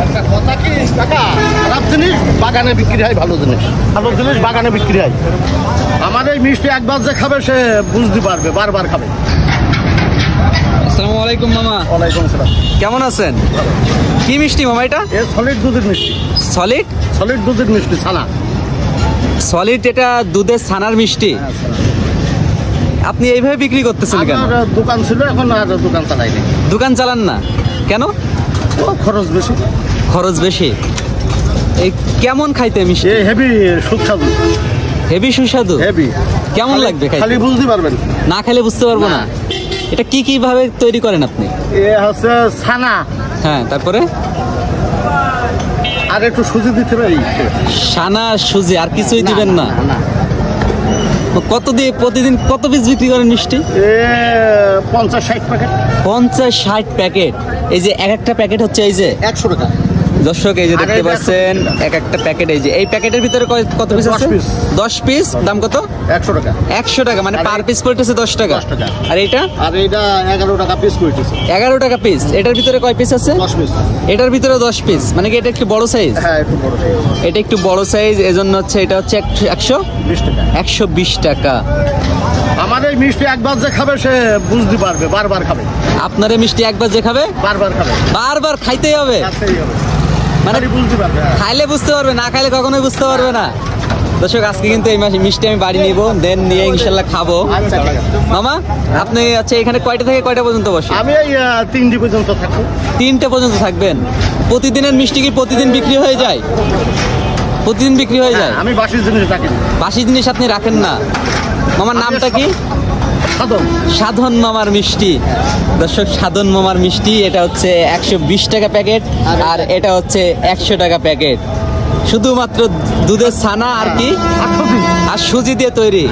একটা কথা কি কাকা, খারাপ জিনিস বাগানে বিক্রি হয়, ভালো জিনিস বাগানে বিক্রি হয়। আমার এই মিষ্টি একবার যে খাবে সে বুঝতে পারবে, বারবার খাবে। আসসালামু আলাইকুম মামা। ওয়ালাইকুম আসসালাম। কেমন আছেন? কি মিষ্টি মামা এটা? সলিড দুধের মিষ্টি। সলিড দুধের মিষ্টি, ছানা। সলিড, এটা দুধের ছানার মিষ্টি। আপনি এইভাবে বিক্রি করতেছেন কেন? দোকান ছিল, এখন আর দোকান চালাই না। দোকান চালান না কেন? খরচ বেশি। এই কেমন খাইতে মিষ্টি? হেভি সুস্বাদু। হেভি সুস্বাদু? কেমন লাগবে খাইতে? খালি বুঝতে পারবেন, না খেলে বুঝতে পারবো না। এটা কি ভাবে তৈরি করেন আপনি? হচ্ছে ছানা। হ্যাঁ, তারপরে আর একটু সুজি দিতে পারি। ছানা, সুজি, আর কিছুই দিবেন না? কত দিয়ে প্রতিদিন কত পিস বিক্রি করেন মিষ্টি? 50-60 প্যাকেট। 50-60 প্যাকেট। এই যে এক একটা প্যাকেট হচ্ছে এই যে 100 টাকা। দর্শক এই যে দেখতে পাচ্ছেন এক একটা প্যাকেট। এই যে এই প্যাকেটের ভিতরে কত পিস আছে? 10 পিস। দাম কত? 100 টাকা। 100 টাকা, মানে পার পিস পড়তেছে 10 টাকা। আর এটা? 11 টাকা পিস পড়তেছে। 11 টাকা পিস। এটার ভিতরে কয় পিস আছে? 10 পিস। এটার ভিতরে 10 পিস, মানে কি এটা একটু বড় সাইজ? হ্যাঁ, একটু বড় সাইজ। এটা একটু বড় সাইজ, এজন্য হচ্ছে এটা হচ্ছে 120 টাকা। 120 টাকা। আমার এই মিষ্টি একবার যে খাবে সে বুঝতে পারবে, বারবার খাবে। আপনার এই মিষ্টি একবার যে খাবে বারবার খাবে, বারবার খাইতেই হবে। মানে বুঝতে পারবে, খাইলে বুঝতে পারবে, না খাইলে কখনোই বুঝতে পারবে না। দর্শক আজকে কিন্তু এই মিষ্টি আমি বাড়ি নিব, দেন নিয়ে ইনশাল্লাহ খাবো। মামা আপনি আচ্ছা এখানে কয়টা থেকে কয়টা পর্যন্ত বসে? আমি এই 3টা পর্যন্ত থাকবো। 3টা পর্যন্ত থাকবেন? প্রতিদিনের মিষ্টি কি প্রতিদিন বিক্রি হয়ে যায়? প্রতিদিন বিক্রি হয়ে যায়? আমি বাসি জিনিস রাখি। বাসি জিনিস আপনি রাখেন না? মামার নামটা কি? সাধন মামার মিষ্টি। দর্শক সাধন মামার মিষ্টি, এটা হচ্ছে 120 টাকা প্যাকেট, আর এটা হচ্ছে 100 টাকা প্যাকেট। শুধুমাত্র দুধের ছানা আর কি, আর সুজি দিয়ে তৈরি।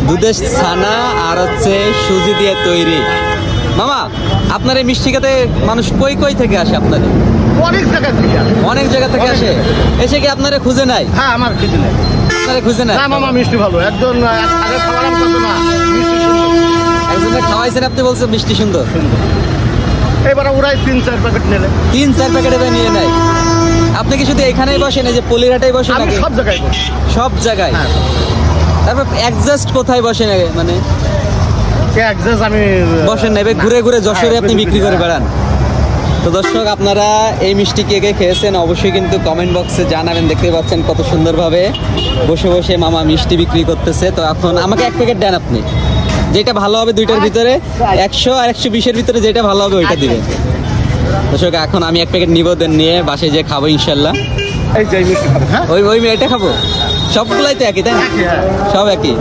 দুধের ছানা আর হচ্ছে সুজি দিয়ে তৈরি। মামা আপনার এই মিষ্টি খেতে মানুষ কই থেকে আসে? আপনার অনেক জায়গা থেকে আসে। এসে কি আপনারা খুঁজে নাই? হ্যাঁ, আমার খুঁজে নাই। আপনারা খুঁজে নাই? মামা মিষ্টি ভালো, একজন একজনের খাওয়াইছেন, আপনি বলছেন মিষ্টি সুন্দর। এবার ওরাই 3-4 প্যাকেট নিলে 3-4 প্যাকেট এবার নিয়ে নেয়। আপনি কি শুধু এখানেই বসেন, এই যে পলিরহাটেই বসেন? আমি সব জায়গায় বসি। সব জায়গায়? তারপর অ্যাডজাস্ট কোথায় বসেন? মানে আমি বসেন না, এবার ঘুরে ঘুরে যশোরে আপনি বিক্রি করে বেড়ান। তো দর্শক আপনারা এই মিষ্টি কে কে খেয়েছেন অবশ্যই কিন্তু কমেন্ট বক্সে জানাবেন। দেখতে পাচ্ছেন কত সুন্দরভাবে বসে বসে মামা মিষ্টি বিক্রি করতেছে। তো এখন আমাকে 1 প্যাকেট দেন আপনি, যেটা ভালো হবে দুইটার ভিতরে। 100 আর 120-এর ভিতরে যেটা ভালো হবে ওইটা দিবেন। দর্শক এখন আমি 1 প্যাকেট নিব, দেন নিয়ে বাসায় যেয়ে খাবো ইনশাল্লাহ। এই যে মিষ্টি খাবো। ওই এটা খাবো? সবগুলাই তো একই তাই না? সব একই।